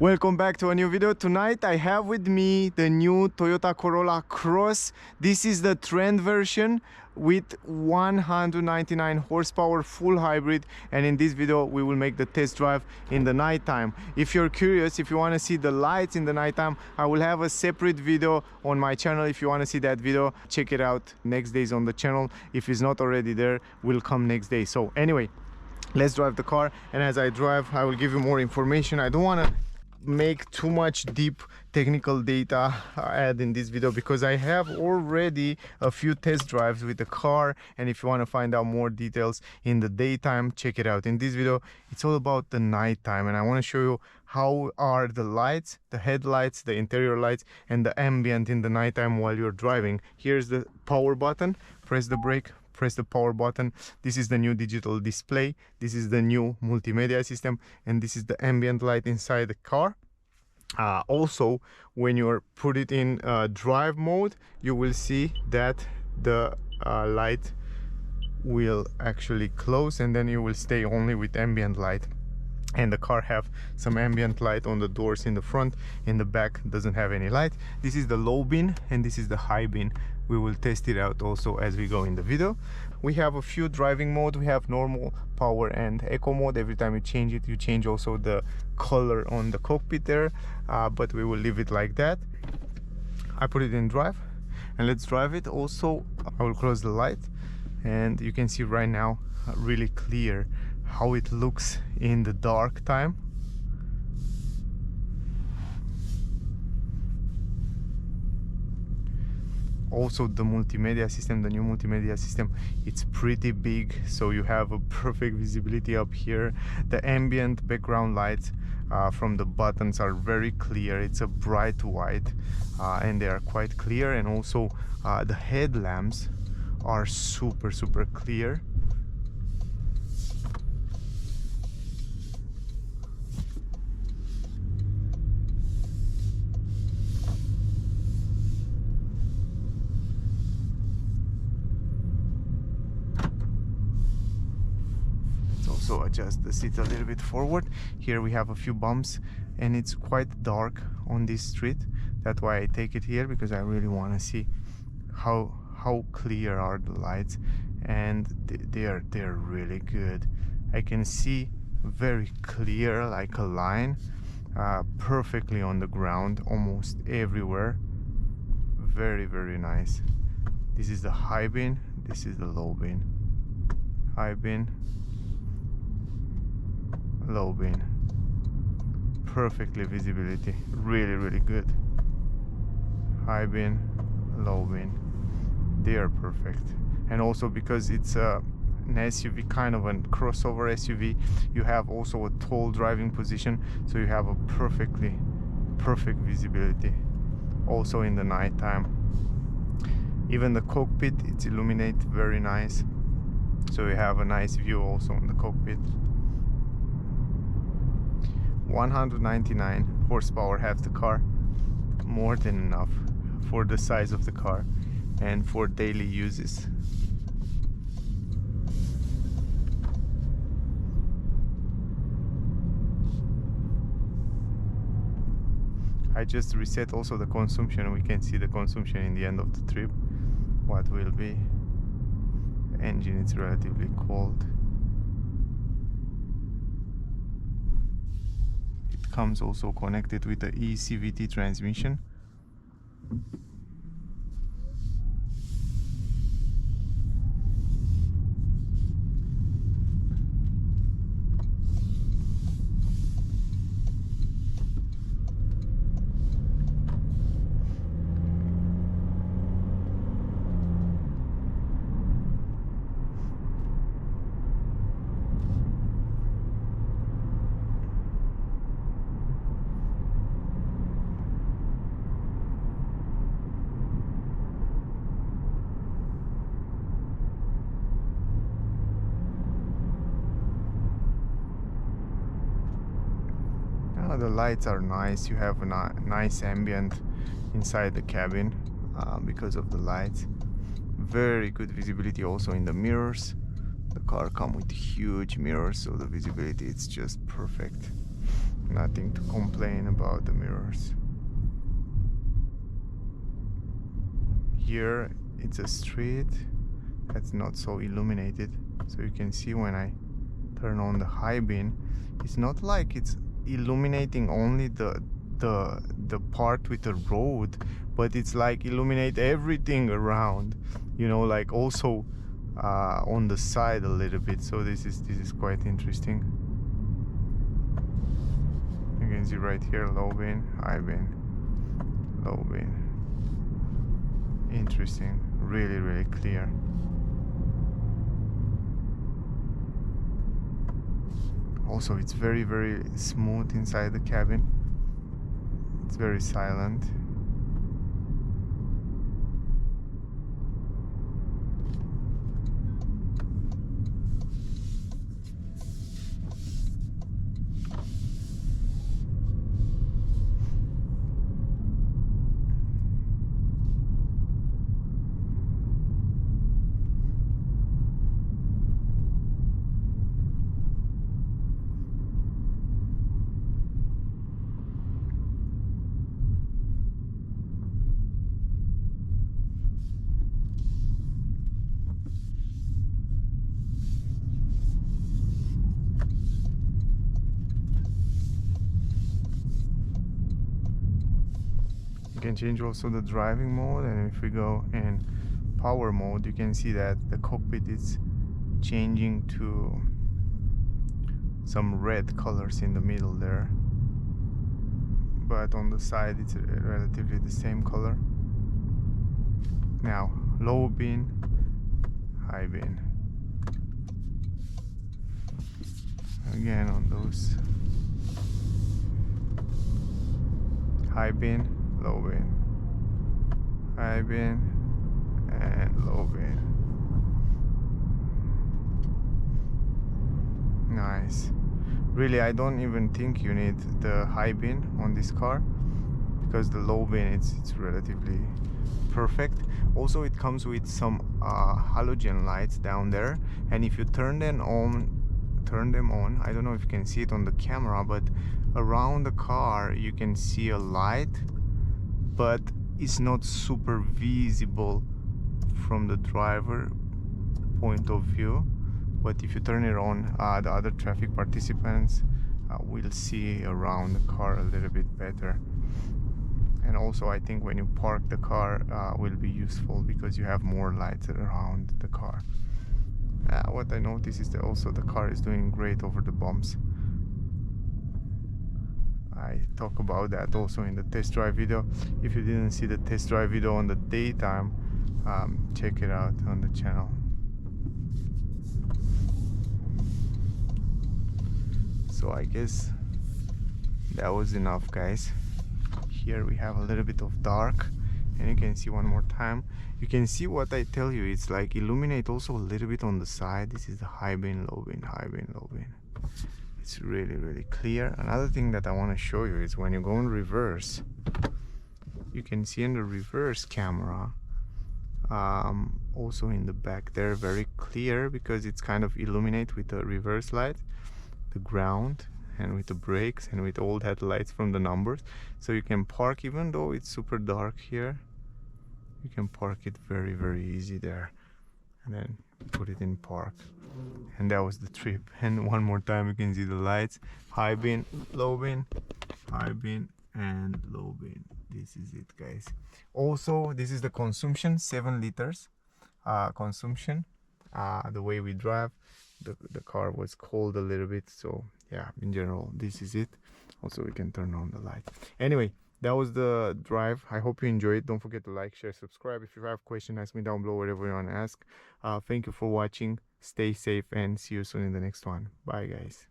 Welcome back to a new video. Tonight I have with me the new Toyota Corolla Cross. This is the trend version with 199 horsepower full hybrid, and in this video we will make the test drive in the nighttime. If you're curious, if you want to see the lights in the nighttime, I will have a separate video on my channel. If you want to see that video, check it out next days on the channel. If it's not already there, will come next day. So anyway, let's drive the car, and as I drive I will give you more information. I don't want to make too much deep technical data add in this video because I have already a few test drives with the car, and if you want to find out more details in the daytime, check it out. In this video it's all about the nighttime, and I want to show you how are the lights, the headlights, the interior lights, and the ambient in the nighttime while you're driving. Here's the power button, press the brake, press the power button. This is the new digital display, this is the new multimedia system, and this is the ambient light inside the car. Also, when you're put it in drive mode, you will see that the light will actually close, and then you will stay only with ambient light. And the car have some ambient light on the doors in the front. In the back doesn't have any light. This is the low bin and this is the high bin. We will test it out also as we go in the video. We have a few driving mode. We have normal, power, and eco mode. Every time you change it, you change also the color on the cockpit there, but we will leave it like that. I put it in drive, and let's drive it. Also, I will close the light, and you can see right now really clear how it looks in the dark time. Also, the multimedia system, the new multimedia system, it's pretty big, so you have a perfect visibility up here. The ambient background lights from the buttons are very clear. It's a bright white, and they are quite clear. And also the headlamps are super clear. Also adjust the seat a little bit forward. Here we have a few bumps, and it's quite dark on this street. That's why I take it here, because I really want to see how clear are the lights, and they're really good. I can see very clear, like a line, perfectly on the ground, almost everywhere. Very nice. This is the high bin, this is the low bin. High bin, low bin, perfectly visibility, really good. High bin, low bin, they are perfect. And also, because it's an SUV, kind of a crossover SUV, you have also a tall driving position, so you have a perfect visibility also in the nighttime. Even the cockpit, it's illuminated very nice, so you have a nice view also in the cockpit. 199 horsepower have the car, more than enough for the size of the car and for daily uses. I just reset also the consumption. We can see the consumption in the end of the trip, what will be. The engine is relatively cold. Comes also connected with the eCVT transmission. The lights are nice. You have a nice ambient inside the cabin because of the lights. Very good visibility also in the mirrors. The car comes with huge mirrors, so the visibility is just perfect. Nothing to complain about the mirrors. Here it's a street that's not so illuminated, so you can see when I turn on the high beam, it's not like it's illuminating only the part with the road, but it's like illuminate everything around, you know, like also on the side a little bit. So this is quite interesting. You can see right here, low beam, high beam, low beam. Interesting, really clear. Also, it's very smooth inside the cabin. It's very silent. You can change also the driving mode, and if we go in power mode, you can see that the cockpit is changing to some red colors in the middle there, but on the side it's relatively the same color. Now low beam, high beam. Again on those high beam, low beam, high beam, and low beam. Nice. Really, I don't even think you need the high beam on this car, because the low beam it's relatively perfect. Also, it comes with some halogen lights down there, and if you turn them on, I don't know if you can see it on the camera, but around the car you can see a light, but it's not super visible from the driver point of view. But if you turn it on, the other traffic participants will see around the car a little bit better. And also, I think when you park the car will be useful, because you have more lights around the car. What I noticed is that also the car is doing great over the bumps. I talk about that also in the test drive video. If you didn't see the test drive video on the daytime, check it out on the channel. So I guess that was enough, guys. Here we have a little bit of dark, and you can see one more time. You can see what I tell you, it's like illuminate also a little bit on the side. This is the high beam, low beam, high beam, low beam. It's really clear. Another thing that I want to show you is when you go in reverse, you can see in the reverse camera, also in the back there, very clear, because it's kind of illuminate with the reverse light, the ground, and with the brakes, and with all that lights from the numbers. So you can park, even though it's super dark here, you can park it very easy there, and then put it in park. And that was the trip. And one more time, you can see the lights, high beam, low beam, high beam, and low beam. This is it, guys. Also, this is the consumption, 7 liters consumption. The way we drive, the car was cold a little bit, so yeah, in general this is it. Also, we can turn on the light. Anyway, that was the drive. I hope you enjoyed it. Don't forget to like, share, subscribe. If you have questions, ask me down below, whatever you want to ask. Thank you for watching. Stay safe, and see you soon in the next one. Bye, guys.